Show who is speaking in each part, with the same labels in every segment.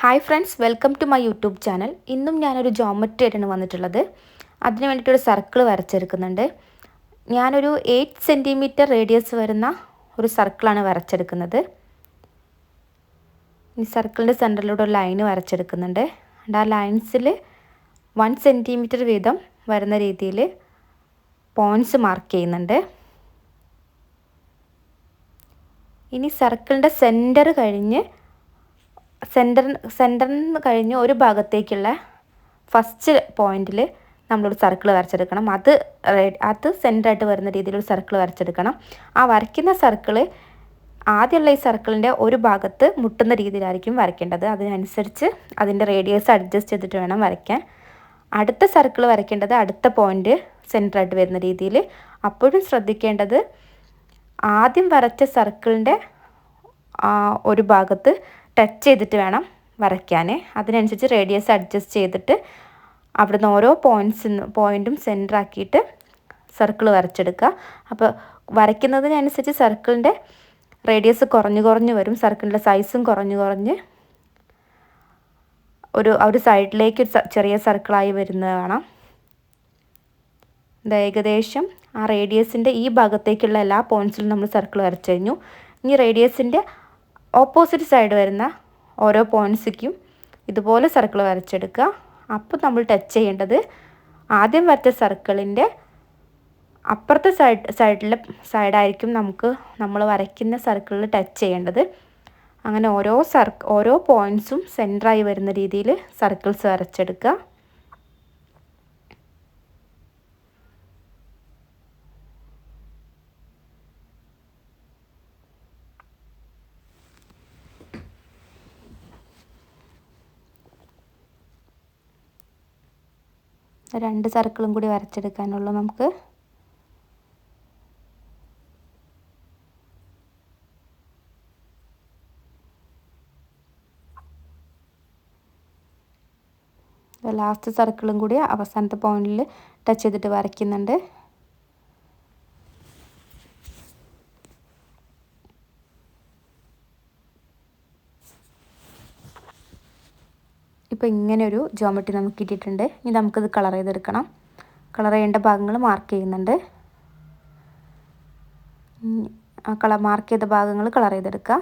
Speaker 1: Hi friends, welcome to my YouTube channel. ഇന്നും ഞാനൊരു geometry ആയിട്ടാണ് വന്നിട്ടുള്ളത്. അതിന് വേണ്ടിയിട്ടൊരു സർക്കിൾ വരച്ചെടുക്കുന്നുണ്ട്. ഞാനൊരു 8 സെൻറ്റിമീറ്റർ റേഡിയസ് വരുന്ന ഒരു സർക്കിളാണ് വരച്ചെടുക്കുന്നത്. ഈ സർക്കിളിൻ്റെ സെൻറ്ററിലൂടെ ഒരു ലൈന് വരച്ചെടുക്കുന്നുണ്ട്. ആ ലൈൻസിൽ 1 സെൻറ്റിമീറ്റർ വീതം വരുന്ന രീതിയിൽ പോയിൻറ്റ്സ് മാർക്ക് ചെയ്യുന്നുണ്ട്. ഇനി സർക്കിളിൻ്റെ സെൻറ്റർ സെൻറ്ററിൽ നിന്ന് കഴിഞ്ഞ് ഒരു ഭാഗത്തേക്കുള്ള ഫസ്റ്റ് പോയിന്റിൽ നമ്മളൊരു സർക്കിൾ വരച്ചെടുക്കണം. അത് സെൻറ്ററായിട്ട് വരുന്ന രീതിയിലൊരു സർക്കിൾ വരച്ചെടുക്കണം. ആ വരയ്ക്കുന്ന സർക്കിൾ ആദ്യമുള്ള ഈ സർക്കിളിൻ്റെ ഒരു ഭാഗത്ത് മുട്ടുന്ന രീതിയിലായിരിക്കും വരയ്ക്കേണ്ടത്. അതിനനുസരിച്ച് അതിൻ്റെ റേഡിയസ് അഡ്ജസ്റ്റ് ചെയ്തിട്ട് വേണം വരയ്ക്കാൻ. അടുത്ത സർക്കിൾ വരയ്ക്കേണ്ടത് അടുത്ത പോയിന്റ് സെൻറ്ററായിട്ട് വരുന്ന രീതിയിൽ. അപ്പോഴും ശ്രദ്ധിക്കേണ്ടത് ആദ്യം വരച്ച സർക്കിളിൻ്റെ ഒരു ഭാഗത്ത് ടച്ച് ചെയ്തിട്ട് വേണം വരയ്ക്കാൻ. അതിനനുസരിച്ച് റേഡിയസ് അഡ്ജസ്റ്റ് ചെയ്തിട്ട് അവിടുന്ന് ഓരോ പോയിൻറ്റും സെൻറ്ററാക്കിയിട്ട് സർക്കിൾ വരച്ചെടുക്കുക. അപ്പോൾ വരയ്ക്കുന്നതിനനുസരിച്ച് സർക്കിളിൻ്റെ റേഡിയസ് കുറഞ്ഞു വരും. സർക്കിളിൻ്റെ സൈസും കുറഞ്ഞ് ഒരു സൈഡിലേക്ക് ചെറിയ സർക്കിളായി വരുന്നത് കാണാം. ഇത് ഏകദേശം ആ റേഡിയസിൻ്റെ ഈ ഭാഗത്തേക്കുള്ള എല്ലാ പോയിൻറ്റ്സിലും നമ്മൾ സർക്കിൾ വരച്ചു കഴിഞ്ഞു. ഇനി റേഡിയസിൻ്റെ ഓപ്പോസിറ്റ് സൈഡ് വരുന്ന ഓരോ പോയിൻറ്റ്സിക്കും ഇതുപോലെ സർക്കിൾ വരച്ചെടുക്കുക. അപ്പോൾ നമ്മൾ ടച്ച് ചെയ്യേണ്ടത് ആദ്യം വരച്ച സർക്കിളിൻ്റെ അപ്പുറത്തെ സൈഡായിരിക്കും നമ്മൾ വരയ്ക്കുന്ന സർക്കിളിൽ ടച്ച് ചെയ്യേണ്ടത്. അങ്ങനെ ഓരോ പോയിൻറ്റ്സും സെൻറ്ററായി വരുന്ന രീതിയിൽ സർക്കിൾസ് വരച്ചെടുക്കുക. രണ്ട് സർക്കിളും കൂടി വരച്ചെടുക്കാനുള്ളൂ നമുക്ക്. ലാസ്റ്റ് സർക്കിളും കൂടി അവസാനത്തെ പോയിന്റിൽ ടച്ച് ചെയ്തിട്ട് വരയ്ക്കുന്നുണ്ട്. ഇപ്പോൾ ഇങ്ങനെയൊരു ജോമെട്രി നമുക്ക് കിട്ടിയിട്ടുണ്ട്. ഇനി നമുക്കിത് കളർ ചെയ്തെടുക്കണം. കളർ ചെയ്യേണ്ട ഭാഗങ്ങൾ മാർക്ക് ചെയ്യുന്നുണ്ട്. ആ മാർക്ക് ചെയ്ത ഭാഗങ്ങൾ കളർ ചെയ്തെടുക്കുക.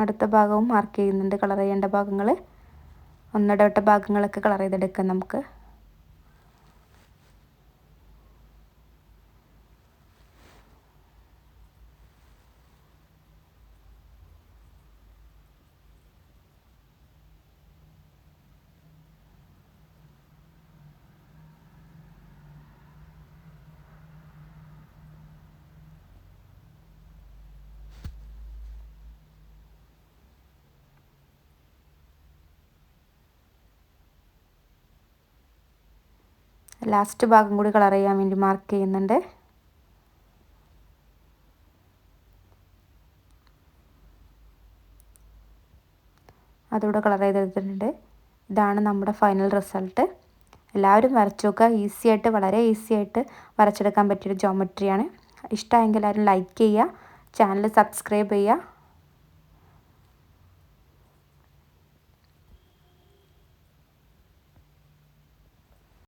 Speaker 1: അടുത്ത ഭാഗവും മാർക്ക് ചെയ്യുന്നുണ്ട്. കളർ ചെയ്യേണ്ട ഭാഗങ്ങൾ ഒന്നിടവിട്ട ഭാഗങ്ങളൊക്കെ കളർ ചെയ്തെടുക്കാം നമുക്ക്. ലാസ്റ്റ് ഭാഗം കൂടി കളർ ചെയ്യാൻ വേണ്ടി മാർക്ക് ചെയ്യുന്നുണ്ട്. അതുകൂടെ കളർ ചെയ്തെടുത്തിട്ടുണ്ട്. ഇതാണ് നമ്മുടെ ഫൈനൽ റിസൾട്ട്. എല്ലാവരും വരച്ചു നോക്കുക. വളരെ ഈസി ആയിട്ട് വരച്ചെടുക്കാൻ പറ്റിയൊരു ജോമെട്രിയാണ്. ഇഷ്ടമായെങ്കിൽ എല്ലാവരും ലൈക്ക് ചെയ്യുക, ചാനൽ സബ്സ്ക്രൈബ് ചെയ്യുക.